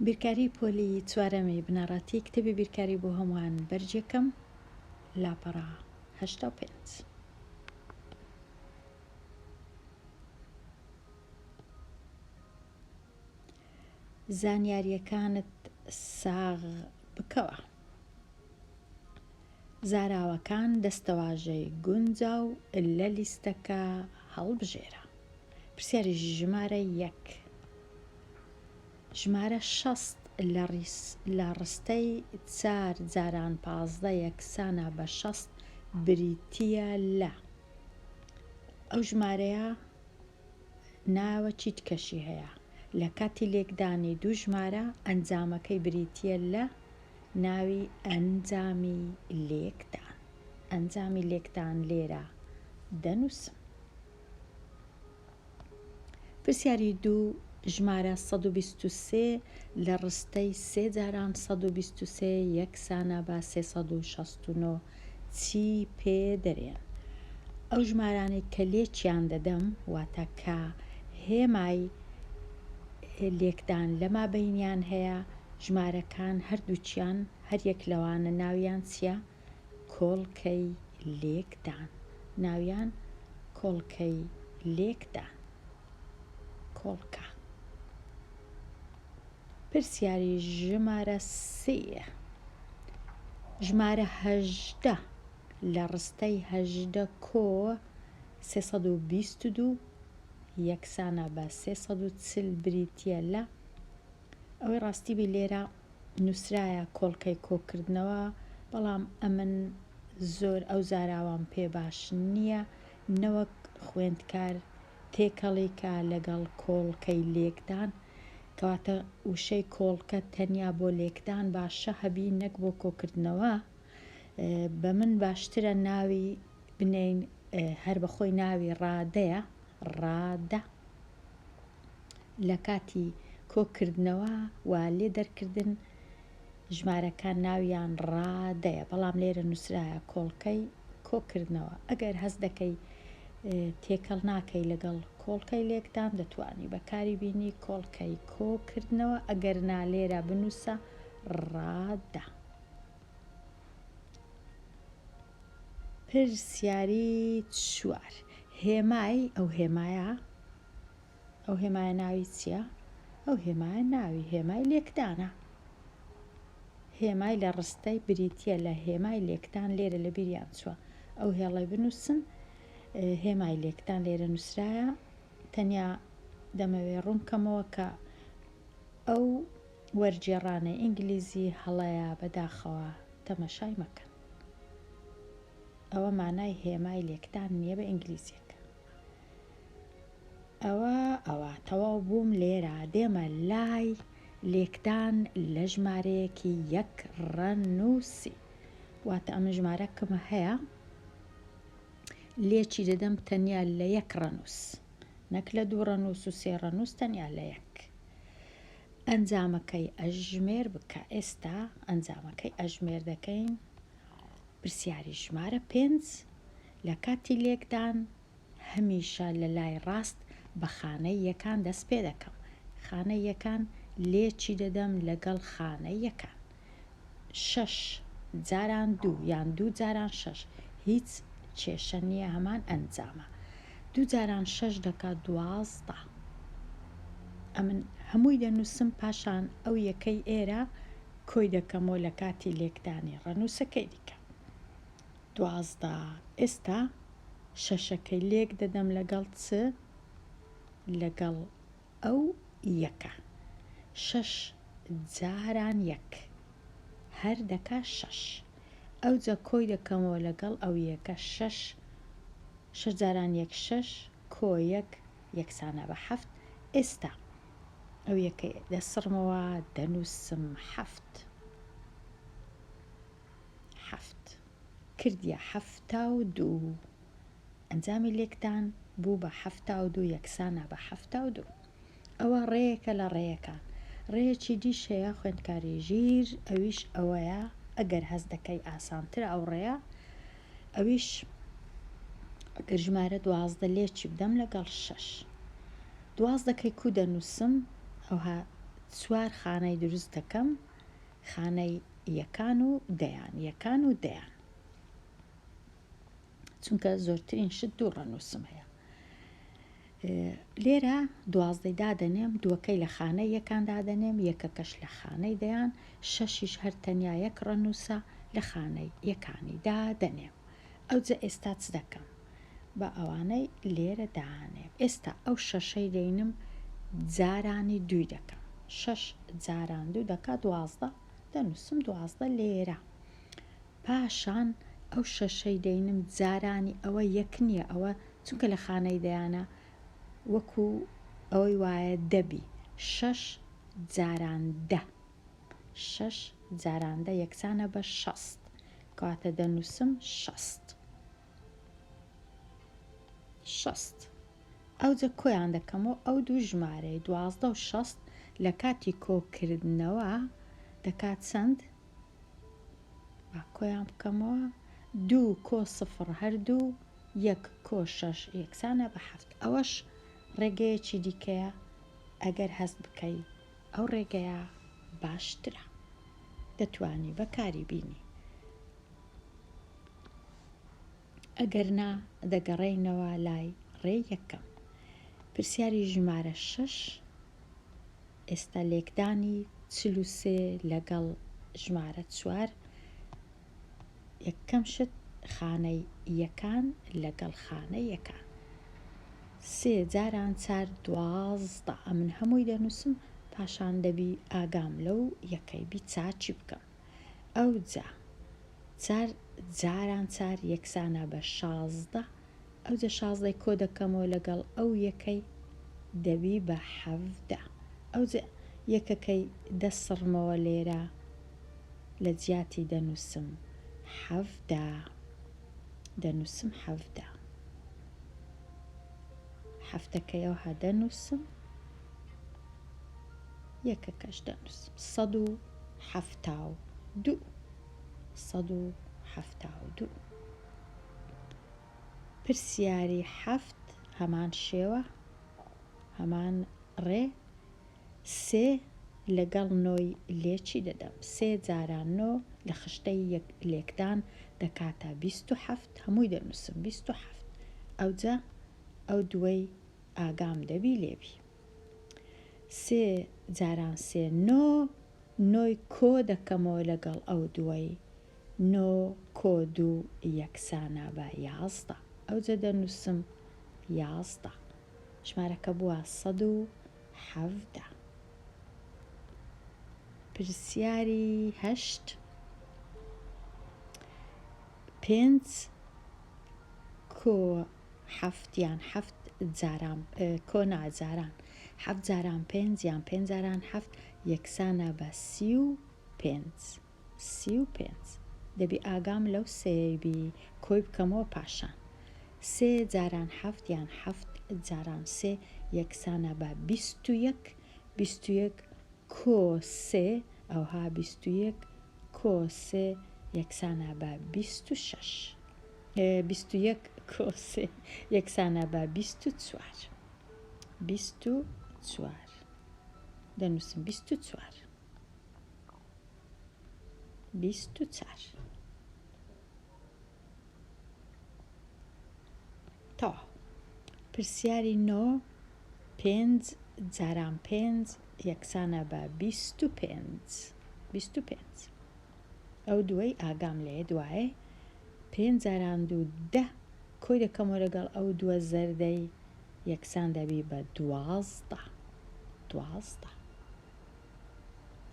بیرکاری پۆلی چوارەمی بنەڕەتی کتێبی بیرکاری بۆ هەمووان بەرجێکم لاپەڕا 85. زانیاریەکانت ساغ بکەوە. زاراوەکان دەستەواژەی گونجا و لە لیستەکە هەڵبژێرە. پرسیاری ژمارە 1. ژمارە 60 لە ڕستەی 4 جاران 15 یەکسانە بە 60 بریتیە لە. ئەو ژمارەیە ناوە چیتکەشی هەیە. لە کاتی لێکدانی دوو ژمارە ئەنجامەکەی بریتیە لە ناوی ئەنجامی لێکدان. ئەنجامی لێکدان لێرە دەنووسم. پرسیاری 2. ژمارە 123 لە ڕستەی 3 جاران 123 یەکسانە بە 369 چی پێ دەرێن؟ ئەو ژمارانەی کە لێکیان دەدەم واتە کە هێمای لێکدان لەما بەینیان هەیە، ژمارەکان هەردووچیان هەر یەک لەوانە ناویان چییە؟ کۆڵکەی لێکدان. ناویان کۆڵکەی لێکدان. کۆڵکە. پرسیاری ژمارە 3. ژمارە 18 لە ڕستەی 18 کۆ 322 یەکسانە بە 340 بریتیە لە. ئەوەی ڕاستی بی لێرە نووسرایە کۆڵکەی کۆکردنەوە، بەڵام ئەمن زۆر ئەو زاراوان پێ باش نییە، نەوەک خوێندکار تێکەڵیکە لەگەڵ کۆڵکەی لێکدان، کەواتە وشەی کۆڵکە تەنیا بۆ لێکدان باشە هەبی نەک بۆ کۆکردنەوە. بە من باشترە ناوی بنین هەر بەخۆی ناوی ڕادەیە، ڕادە. لە کاتی کۆکردنەوە وا لێ دەرکردن ژمارەکان ناویان ڕادەیە، بەڵام لێرە نووسرایە کۆڵکەی کۆکردنەوە. ئەگەر هەست دەکەی تێکەڵ ناکەی لەگەڵ کۆڵکەی لێکدان دەتوانی بەکاری بینی کۆڵکەی کۆکردنەوە، ئەگەر نالێرە بنووسە ڕادە. پرسیاری 4. هێمای ئەو هێمایە ناوی چییە؟ ئەو هێمایە ناوی هێمای لێکدانە. هێمای لە ڕستەی بریتیە لە هێمای لێکدان، لێرە لە بیریان چووە ئەو هێڵەی بنووسن. هێمای لێکدان لێرە نووسرایە، تەنیا دەمەوێ ڕوونکەمەوە کە ئەو وەرجێڕانە ئینگلیزی هەڵەیە بەداخەوە تەمەشای مەکەن. ئەوە مانای هێمای لێکدان نییە بە ئینگلیزیەکە. ئەوە تەواو بووم لێرە، دێمە لای لێکدان لە ژمارەیەکی 1 ڕەنووسی. واتە ئەمە ژمارەکەمە هەیە، لێکی دەدەم تەنیا لە 1 ڕەنووس، نەک لە 2 ڕەنووس و 3 ڕەنووس، تەنیا لە 1. ئەنجامەکەی ئەژمێر بکە. ئێستا ئەنجامەکەی ئەژمێر دەکەین. پرسیاری ژمارە 5. لە کاتی لێکدان هەمیشە لە لای ڕاست بە خانەی یەکان دەست پێ دەکەم. خانەی یەکان لێکی دەدەم لەگەڵ خانەی یەکان. 6 جاران 2 یان 2 جاران 6 هیچ کێشە نییە، هەمان ئەنجامە. 2 جاران 6 دەکات 12. ئەمن هەمووی دەنووسم، پاشان ئەو یەکەی ئێرە کۆی دەکەمەوە لە کاتی لێکدانی ڕەنووسەکەی دیکە. 12. ئێستا شەشەکەی لێک دەدەم لەگەڵ چ؟ لەگەڵ ئەو یەکە. 6 جاران 1 هەر دەکا 6. ئەو جە کۆی دەکەمەوە لەگەڵ ئەو یەکە. 6 جاران 1 6 کۆ 1 یەکسانە بە 7. ئێستا ئەو یەکەی دەسڕمەوە دەنووسم 7. کردیە 72. ئەنجامی لێکدان بوو بە 72 یەکسانە بە 72. ئەوە ڕێیەکە لە ڕێیەکان. ڕێیەکی دیش هەیە خوێندکاری ژیر، ئەویش ئەوەیە، ئەگەر هەست دەکەی ئاسانتر ئەو ڕێیە. ئەویش ئەگەر ژمارە 12 لێکی بدەم لەگەڵ 6، 12کەی کو دەنووسم، ئەوها چوار خانەی دروست دەکەم، خانەی یەکان و دەیان، یەکان و دەیان، چونکە زۆرترین شت دوو ڕەنووسم هەیە. لێرە 12 دادەنێم، دووەکەی لە خانەی یەکان دادەنێم، یەکەکەش لە خانەی دەیان، 6 هەر تەنیا یەک ڕەنووسە لە خانەی یەکانی دادەنێم. ئەوجا ئێستا چ دەکەم؟ بە ئەوانەی لێرە داهانێم. ئێستا ئەو 6ەی دەینم جارانی دوی دەکەم. 6 جاران دوو دەکا 12 دەنووسم 12 لێرە. پاشان ئەو 6ەی دەینم جارانی ئەوە یەک نییە، ئەوە چونکە لە خانەی دەیانە وەکو ئەوەی وایە دەبی 6 جاران 10، 6 جاران 10 یەکسانە بە 60، کەواتە دەنووسم 60. ئەوجا کۆیان دەکەمەوە ئەو دوو ژمارەی 12 و 60 لە کاتی کۆکردنەوە دەکات چەند؟ با کۆیان بکەمەوە 2 کۆ 0 هەردوو 1 کۆ 6 یەکسانە بە 7. ئەوەش ڕێگەیەکی دیکەیە ئەگەر هەست بکەی ئەو ڕێگەیە باشترە، دەتوانی بەکاری بینی. ئەگەر نا دەگەڕێینەوە لای ڕێ یەکەم. پرسیاری ژمارە 6 ئێستا لێکدانی 43 لەگەڵ ژمارە 4. یەکەم شت خانەی یەکان لەگەڵ خانەی یەکان. 3 جاران 4 12 ئەمن هەمووی دەنووسم، پاشان دەبی ئاگام لەو یەکەی بی چاچی بکەم. ئەوجا 4 جاران 4 یەکسانە بە 16، ئەوجا 16ی کۆ دەکەمەوە لەگەڵ ئەو یەکەی دەبی بە 17. ئەوجا یەکەکەی دەسڕمەوە لێرە لە جیاتی دەنووسم 17، دەنووسم 17. هەفتەکەی ئەو هەدەنووسم، یەکەکەش دەنووسم 172. 172. پرسیاری 7 هەمان شێوە، هەمان ڕێ. 3 لەگەڵ 9 لێچی دەدەم. 3 جاران 9 لە خشتەی لێکدان دەکاتە 27، هەمووی دەنووسم 27. ئەوجا ئەو دووەی ئاگام دەبی لێبی. 3 جاران 3 9، 9 کۆ دەکەمەوە لەگەڵ ئەو دووەی، 9 کۆ 2 یەکسانە بە 11، ئەوجا دەنووسم 11. ژمارەکە بووە 117. پرسیاری 8 5 کۆ 7 یان 7 جاران کۆ ناجاران 7 جاران 5 یان 5 جاران 7 یەکسانە بە 35. 35 دەبی ئاگام لەو سێبی کۆی بکەمەوە پاشان. 3 جاران 7 یان 7 جاران 3 یەکسانە بە 21. 21 کۆ 3 ئەوها 21 کۆ 3 یەکسانە بە 26. 21 کۆ 3 یەکسانە بە 24. 24 دەنووسم 24. 24 تەواو. پرسیاری 9 5 جاران 5 یەکسانە بە 25. 25 ئەو دووەی ئاگام لێ دوایێ. 5 جاران 2 10 کۆی دەکەمەوە لەگەڵ ئەو دووە زەردەی یەکسان دەبی بە 12. 12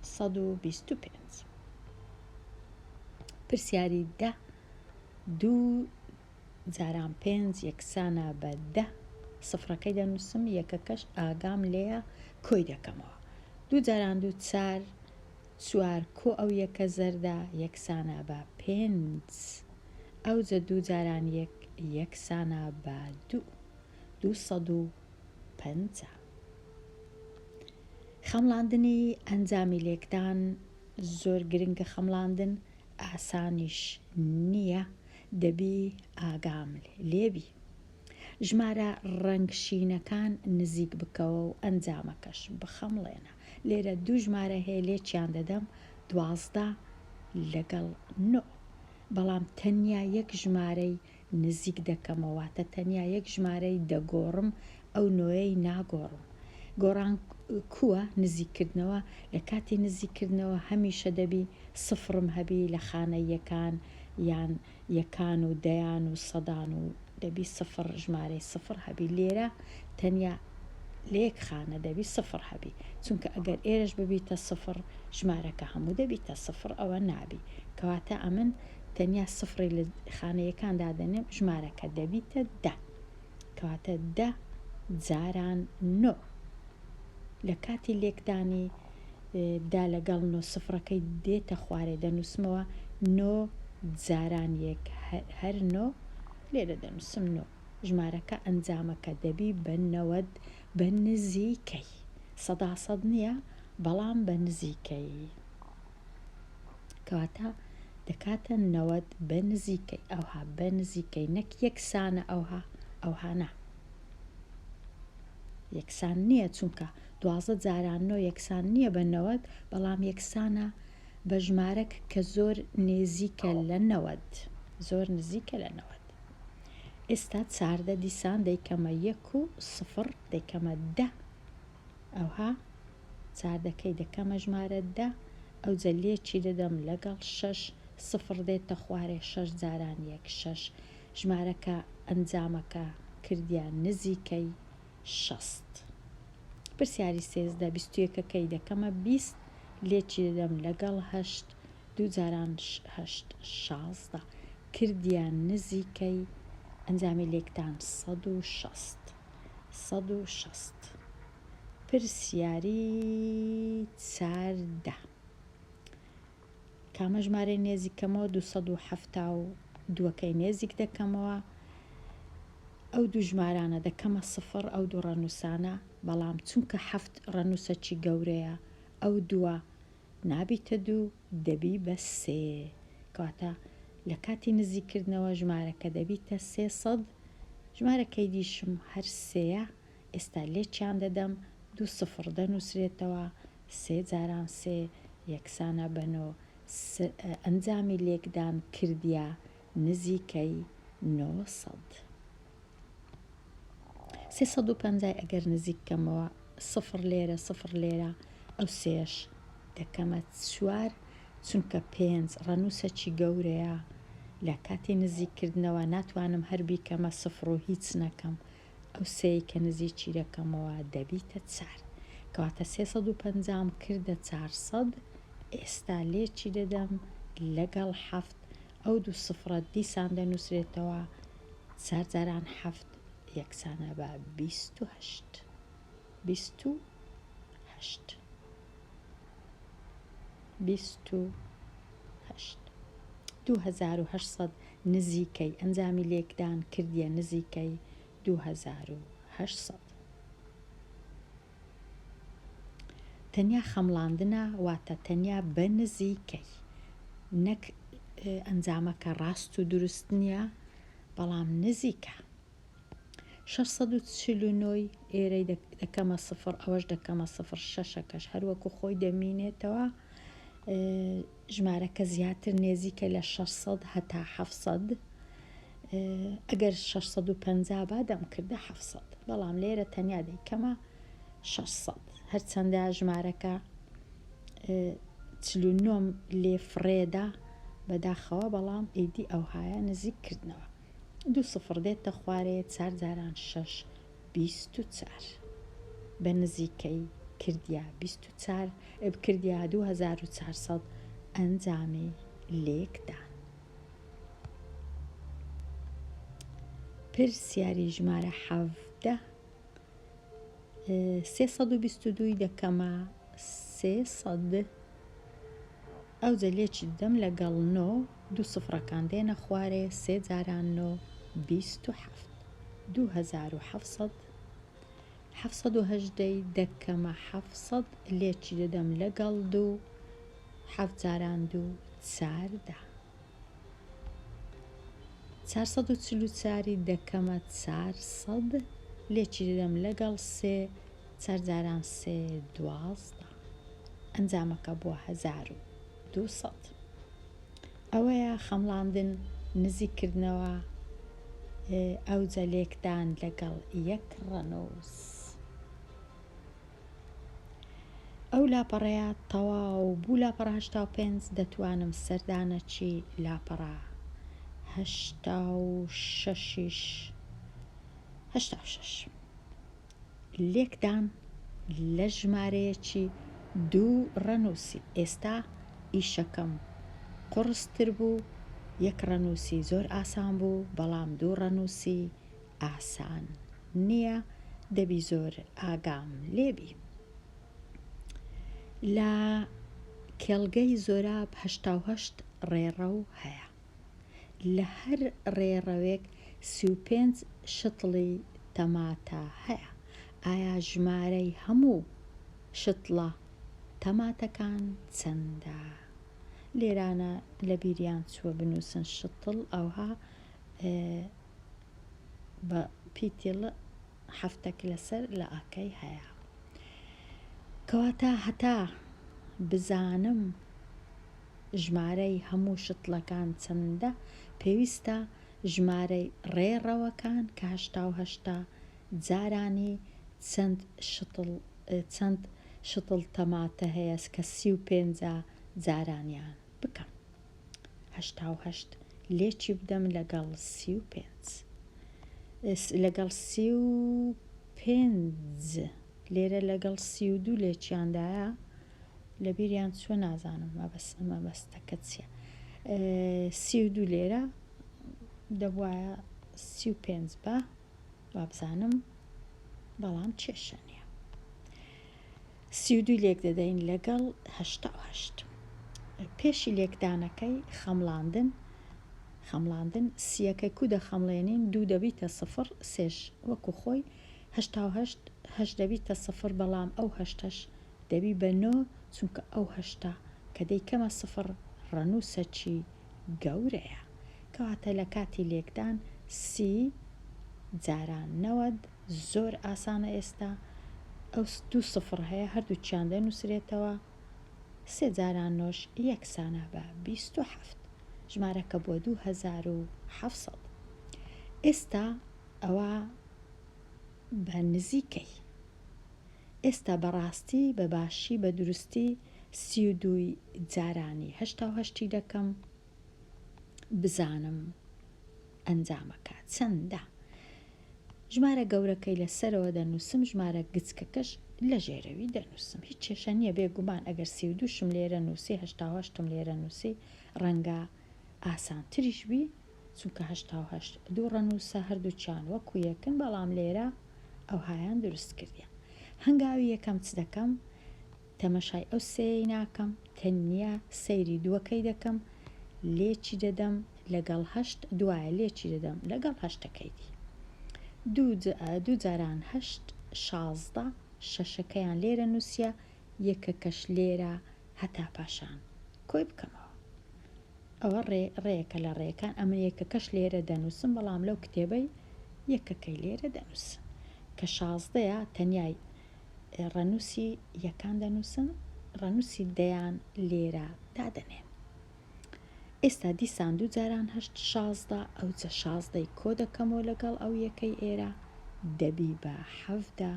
125. پرسیاری 10 2 جاران 5 یەکسانە بە 10، سفرەکەی دەنووسم، یەکەکەش ئاگام لێیە کۆی دەکەمەوە. 2 جاران 2 4 4 کۆ ئەو یەکە زەردە یەکسانە بە 5، ئەوجا 2 جاران 1 یەکسانە بە 2. 250. خەمڵاندنی ئەنجامی لێکدان زۆر گرنگە، خەمڵاندن ئاسانیش نییە، دەبی ئاگام لێبی. ژمارە ڕەنگشینەکان نزیک بکەوە و ئەنجامەکەش بخەمڵێنە. لێرە دوو ژمارە هەیە لێکیان دەدەم 12 لەگەڵ 9 بەڵام تەنیا یەک ژمارەی نزیک دەکەمەوەتە تەنیا یەک ژمارەی دەگۆڕم ئەو نۆیەی ناگۆڕم گۆڕان کووە نزیکردنەوە لە کاتی نزیکردنەوە هەمیشە دەبی سفرم هەبی لە خانە یەکان یان یەکان و دەیان و سەدان و دەبی سفر ژمارەی سفر هەبی لێرە تەنیا لە یەک خانە دەبی سفر هەبی چونکە ئەگەر ئێرەش ببیتە سفر ژمارەکە هەموو دەبیتە سفر ئەوە نابی کەواتە ئەمن تەنیا سفری لە خانەیەکاندا دەنێم ژمارەکە دەبیتە 10 کەواتە 10 جاران 9 لە کاتی لێکدانی دا لەگەڵ 9 سفرەکەی دێتە خوارێ دەنووسمەوە 9 جاران یەک هەر 9 لێرە دەنووسم 9 ژمارەکە ئەنجامەکە دەبی بە 90 بە نزیکەی 100% نییە بەڵام بە نزیکەی کەواتە دەکاتە 90 بە نزیکەی ئەوها بە نزیکەی نەک یەکسانە ئەوها نا یەکسان نییە چونکە 12 جاران 9 یەکسان نییە بە 90 بەڵام یەکسانە بە ژمارەك کە زۆر نێزیکە لە 90 زۆر نزیکە لە 90 ئێستا چاردە دیسان دەیکەمە 1 و 0 دەیکەمە 10 ئەوها چاردەکەی دەکەمە ژمارە 10 ئەو جەلێکی دەدەم لەگەڵ 6 سفر دێتە خوارێ 6 جاران 1 6 ژمارەکە ئەنجامەکە کردیان نزیکەی 60 پرسیاری 13 21ەکەی دەکەمە 20 لێکی دەدەم لەگەڵ 8 2 جاران 8 16 کردیان نزیکەی ئەنجامی لێکتان 160 160 پرسیاری 14 کامە ژمارەی نێزیکەمەوە 272ەکەی نێزیک دەکەمەوە ئەو دوو ژمارانە دەکەمە سفر ئەو دوو ڕەنووسانە بەڵام چونکە 7 ڕەنووسەکی گەورەیە ئەو دووە نابیتە دوو دەبی بە 3 کەواتە لە کاتی نزیکردنەوە ژمارەکە دەبیتە 300 ژمارەکەی دیشم هەر 3 ئێستا لێکیان دەدەم 2 سفر دەنووسرێتەوە 3 جاران 3 یەکسانە بەنەوە ئەنجامی لێکدان کردیا نزیکەی 900 350 ئەگەر نزیکەمەوە سفر لێرە سفر لێرە ئەو سێش دەکەمە 4 چونکە 5 ڕەنووسەکی گەورەیە لە کاتی نزیکردنەوە ناتوانم هەر بیکەمە سفر و هیچ نەکەم ئەو سێی کە نزیکی دەکەمەوە دەبیتە 4 کەواتە 350 کردە 400 ئێستا لێکی دەدەم لەگەڵ 7 ئەو دوو سفرە دیسان دەنووسرێتەوە 4 جاران 7 یەکسانە بە 28 28 28 2800 نزیکەی ئەنجامی لێکدان کردیە نزیکەی 2800 تەنیا خەمڵاندنە واتە تەنیا بە نزیکەی نەک ئەنجامەکە ڕاست و دروست نییە بەڵام نزیکە 649 ئێرەی دەکەمە سفر ئەوەش دەکەمە سفر 6ەکەش هەروەکو خۆی دەمینێتەوە ژمارەکە زیاتر نێزیکە لە 600 هەتا 700 ئەگەر 650 با دەمکردە 700 بەڵام لێرە تەنیا دەیکەمە 600 هەرچەندە ژمارەکە 49 لێ فڕێدا بەداخەوە بەڵام ئیدی ئەوهایە نزیککردنەوە 2 سفر دێتە خوارێ 4 جاران 6 24 بە نزیکەی کردیا 24 کردیا 2400 ئەنجامی لێکدان پرسیاری ژمارە 17 322 دەکەمە 300 ئەو جەلێکی دەم لەگەڵ 9 2 سفرەکان دێنە خوارێ 3 جاران 9 27 2700 718 دەکەمە 700 لێکی دەدەم لەگەڵ 2 7 جاران 2 14 444 دەکەمە 400 لێکی دەدەم لەگەڵ 3 4 جاران 3 12 ئەنجامەکە بووە 1200. ئەوەیە خەمڵاندن نزیکردنەوە ئەو جەلێکدان لەگەڵ یەک ڕەنووس. ئەو لاپەڕەیە تەواو بوو. لاپەڕە 85 دەتوانم سەردانەچی لاپەڕە 86 لێکدان لە ژمارەیەکی 2 ڕەنووسی. ئێستا ئیشەکەم قورستر بوو. یەک ڕەنووسی زۆر ئاسان بوو، بەڵام 2 ڕەنووسی ئاسان نییە، دەبی زۆر ئاگام لێبی. لە کێڵگەی زۆراب 88 ڕێڕەو هەیە. لە هەر ڕێڕەوێک 35 شتڵی تەماتە هەیە. ئایا ژمارەی هەموو شتڵە تەماتەکان چەندە؟ لێرانە لە بیریان چووە بنووسن شتڵ، ئەوها بە پیتڵ هەفتەک لەسەر لە ئاکەی هەیە. کەواتە هەتا بزانم ژمارەی هەموو شتڵەکان چەندە، پێویستە ژمارەی ڕێڕەوەکان کە 88 جارانی چەند شتڵ تەماتە هەیە کە 35 جارانیان بکەم. 88 لێکی بدەم لەگەڵ 35 لەگەڵ 35 لێرە لەگەڵ 32 لێکیاندایە لە بیریان چوە نازانم مەبەستەکە چییە. 32 لێرە دەبواە 35 بە وابزانم، بەڵام کێشە نییە. 32 لێک دەدەین لەگەڵ 88. پێشی لێکدانەکەی خەمڵاندن سیەکەی کو دەخەمڵێنین 2 دەبیتە 0 سێش وەکو خۆی 88 دەبیتە 0، بەڵام ئەو 8ش دەبی بە 9 چونکە ئەو 8 کە دەیکەمە 0 ڕەنووسەکی گەورەیە. کەواتە لە کاتی لێکدان 30 جاران 90 زۆر ئاسانە. ئێستا ئەو 2 0 هەیە، هەردووچیان دەنووسرێتەوە، 3 جاران نۆش یەکسانە بە 27. ژمارەکە بۆ 2700. ئێستا ئەوە بە نزیکەی، ئێستا بەڕاستی بە باشی بە دروستی 32 جارانی 88 دەکەم بزانم ئەنجامەکە چەندە. ژمارە گەورەکەی لەسەرەوە دەنووسم، ژمارە گچکەکەش لە ژێرەوی دەنووسم. هیچ کێشە نییە. بێگومان ئەگەر 32 شم لێرە نووسی 88 لێرە نووسی ڕەنگە ئاسانتریش بی، چونکە 88 2 ڕەنووسە هەردووچیان وەکو یەکن، بەڵام لێرە ئەو هایان دروست کردیە. هەنگاوی یەکەم چ دەکەم؟ تەمەشای ئەو سێی ناکەم، تەنیا سەیری دووەکەی دەکەم، لێکی دەدەم لەگەڵ 8 دوایە لێکی دەدەم لەگەڵ 8ەکەی دی. 2 جاران 8 16 شەشەکەیان لێرە نووسە، یەکەکەش لێرە هەتا پاشان کۆی بکەمەوە. ئەوە ڕێیەکە لە ڕێەکان. ئەمە یەکەکەش لێرە دەنووسم، بەڵام لەو کتێبەی یەکەکەی لێرە دەنووسم کە 16ەیە تەنیای ڕەنووسی یەکان دەنووسن، ڕەنووسی دەیان لێرە دادەنێن. ئێستا دیسان 2 جاران 8 16 ئەو جە 16ی کۆ دەکەمەوە لەگەڵ ئەو یەکەی ئێرە، دەبی بە 7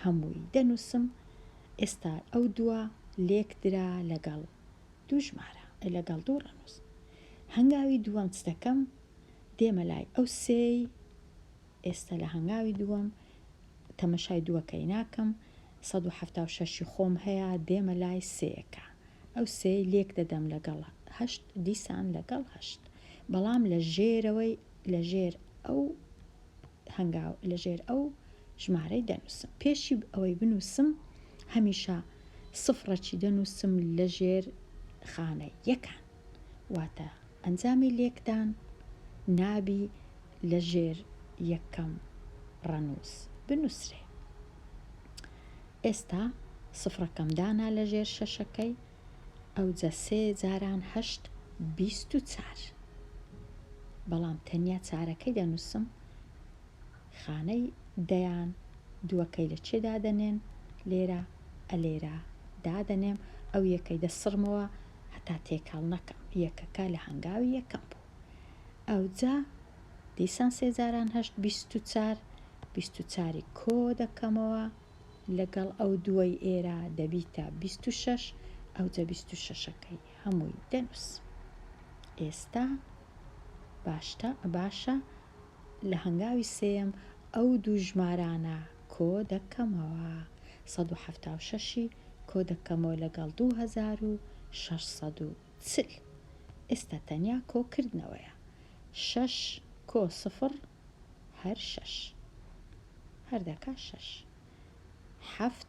هەمووی دەنووسم. ئێستا ئەو دووە لێک درا لەگەڵ 2 ژمارە لەگەڵ 2 ڕەنووس. هەنگاوی دووەم چ دەکەم؟ دێمە لای ئەو سێی. ئێستا لە هەنگاوی دووەم تەمەشای دووەکەی ناکەم، 176 خۆم هەیە، دێمە لای سێیەکە. ئەو سێی لێک دەدەم لەگەڵ 8 دیسان لەگەڵ 8، بەڵام لە ژێر ئەو ژمارەی دەنووسم. پێشی ئەوەی بنووسم هەمیشە سفرەکی دەنووسم لە ژێر خانە یەکان، واتە ئەنجامی لێکدان نابی لە ژێر یەکەم ڕەنووس بنووسرێ. ئێستا سفرەکەم دانا لە ژێر شەشەکەی، ئەو جە 3 جاران 8 24، بەڵام تەنیا چارەکەی دەنووسم، خانەی دەیان دووەکەی لە چێ دادەنێن؟ لێرە دادەنێم، ئەو یەکەی دەسڕمەوە هەتا تێکەڵ نەکەم، یەکەکە لە هەنگاوی یەکەم بوو. ئەوجا دیسان 3008 24 24 کۆ دەکەمەوە لەگەڵ ئەو دووەی ئێرە دەبیتە 26، ئەوجا 26ەکەی هەمووی دەنووس. ئێستا باشە لە هەنگاوی سێم ئەو دوو ژمارانە کۆ دەکەمەوە، 176 کۆ دەکەمەوە لەگەڵ 2640. ئێستا تەنیا کۆکردنەوەیە، 6 کۆ 0 هەر 6 هەر دەکا 6، 7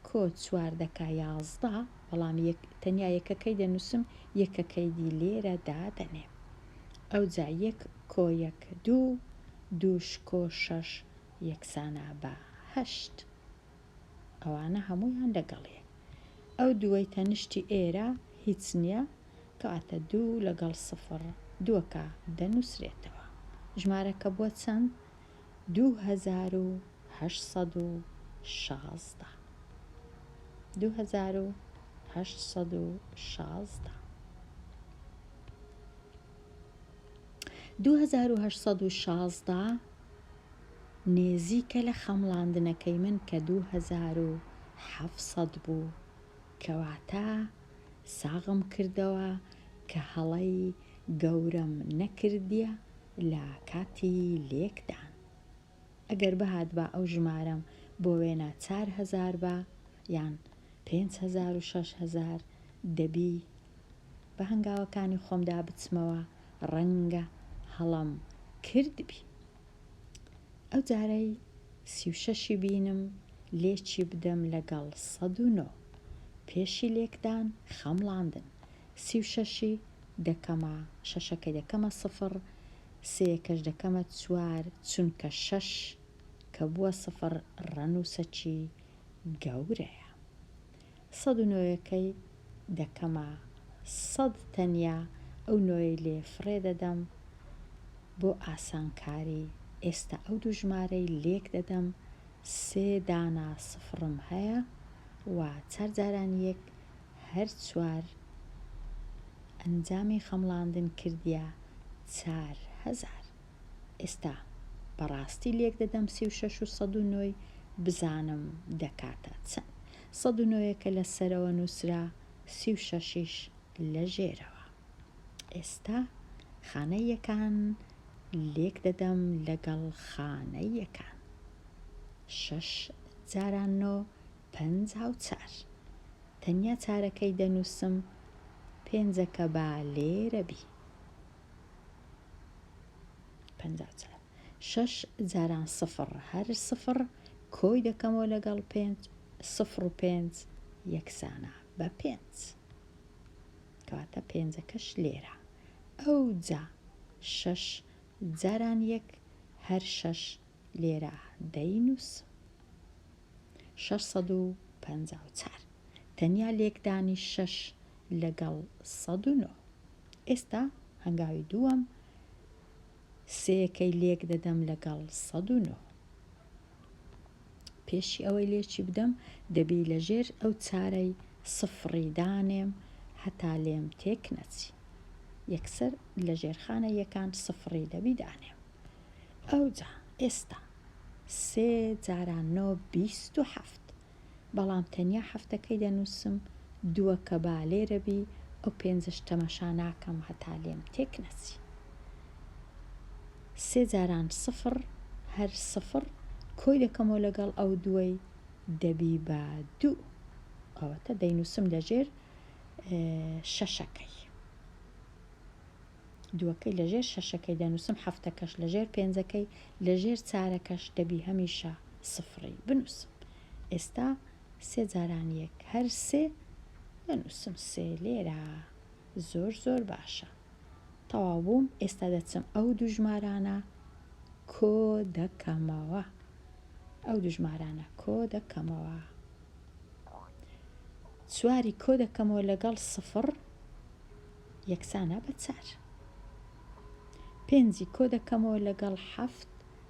کۆ 4 دەکا 11، بەڵام تەنیا یەکەکەی دەنووسم، یەکەکەی دی لێرە دادەنێ. ئەوجا 1 کۆ 1 2، 2 کۆ 6 یەکسانە بە 8. ئەوانە هەموویان لەگەڵێ. ئەو دووەی تەنیشتی ئێرە هیچ نییە، کەواتە 2 لەگەڵ 0 دووەکە دەنووسرێتەوە. ژمارەکە بووە چەند؟ 2816. 2816. 2816 نێزیکە لە خەمڵاندنەکەی من کە 2700 بوو، کەواتە ساغم کردەوە کە هەڵەی گەورەم نەکردیە لە کاتی لێکدان. ئەگەر بەهات بە ئەو ژمارەم بۆ وێنە 4000 بە یان 5000 و 6000 دەبی بە هەنگاوەکانی خۆمدا بچمەوە، ڕەنگە هەڵم کردبی. ئەو جارەی 36 بینم لێکی بدەم لەگەڵ 109 پێشی لێکدان خەمڵاندن. 36 دەکەمە، شەشەکەی دەکەمە 0، سێیەکەش دەکەمە 4 چونکە 6 کە بووە 0 ڕەنووسەکی گەورەیە. 109ەکەی دەکەمە 100 تەنیا، ئەو نۆی لێ فڕێ دەدەم بۆ ئاسانکاری. ئێستا ئەو دوو ژمارەی لێک دەدەم، 3 دانا سفرم هەیە و 4 جاران 1 هەر 4 ئەنجامی خەمڵاندن کردیە 4000. ئێستا بەڕاستی لێک دەدەم 36 و 109 بزانم دەکاتە چەند. 109کە لە سەرەوە نووسرا، 36 لە ژێرەوە. ئێستا خانەیەکان لێک دەدەم لەگەڵ خانەیەکان. 6 جاران 9 54. تەنیا چارەکەی دەنووسم، 5ەکە با لێرە بی. 54. 6 جاران 0 هەر 0 کۆی دەکەمەوە لەگەڵ 5، 0 و 5 یەکسانە بە 5، کەواتە 5ەکەش لێرە. ئەو جا 6 جاران 1 هەر 6 لێرە دەینووسم، 654. تەنیا لێکدانی 6 لەگەڵ 109. ئێستا هەنگاوی دووەم، سێیەکەی لێک دەدەم لەگەڵ 109. پێشی ئەوەی لێکی بدەم دەبی لەژێر ئەو چارەی سفری دانێم هەتا لێم تێک نەچی. یەکسەر لە ژێرخانە یەکان سفری دەبی دانێم. ئەوجا ئێستا 3 جاران 9 27، بەڵام تەنیا هەفتەکەی دەنووسم، دووەکە با لێرە بی، ئەو 5ش تەمەشا ناکەم هەتا لێم تێک نەچی. 3 جاران 0 هەر 0 کۆی دەکەمەوە لەگەڵ ئەو دووەی دەبی بە 2، ئەوەتە دەینووسم لەژێر شەشەکەی، دووەکەی لەژێر شەشەکەی دەنووسم، هەفتەکەش لەژێر 5ەکەی، لەژێر چارەکەش دەبی هەمیشە سفری بنووسم. ئێستا 3 جاران 1 هەر 3 دەنووسم، 3 لێرە. زۆر باشە، تەواو بووم. ئێستا دەچم ئەو دوو ژمارانە کۆ دەکەمەوە، ئەو دوو ژمارانە کۆ دەکەمەوە. 4 کۆ دەکەمەوە لەگەڵ 0 یەکسانە بە 4، 5 کۆ دەکەمەوە لەگەڵ 7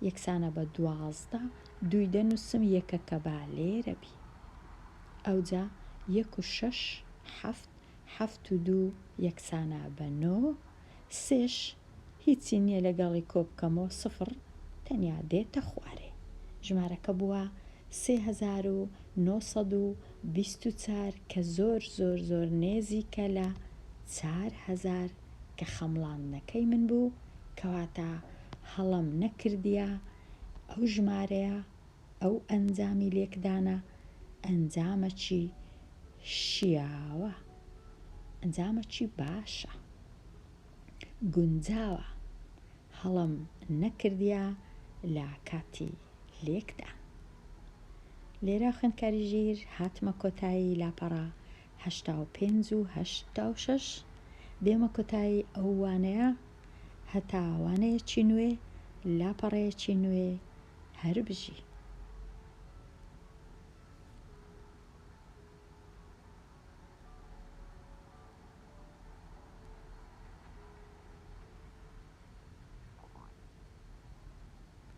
یەکسانە بە 12، دووی دەنووسم، یەکەکە با لێرە بی. ئەوجا 1.6 7 7.2 یەکسانە بە 9 3ش هیچی نییە لەگەڵی کۆبکەمەوە 0 تەنیا دێتە خوارێ. ژمارەکە بووە 3924 کە زۆر زۆر زۆر نێزیکە لە 4000 کە خەمڵاندنەکەی من بوو، کەواتە هەڵم نەکردیە ئەو ژمارەیە ئەو ئەنجامی لێکدانە ئەنجامەکی شیاوە، ئەنجامەکی باشە، گونجاوە، هەڵم نەکردیە لە کاتی لێکدان. لێرە خوێندکاری ژیر هاتمە کۆتایی لاپەڕە 85 و 86 دێمە کۆتایی ئەو وانەیە هەتا وانەیەکی نوێ لاپەڕەیەکی نوێ هەر بژی.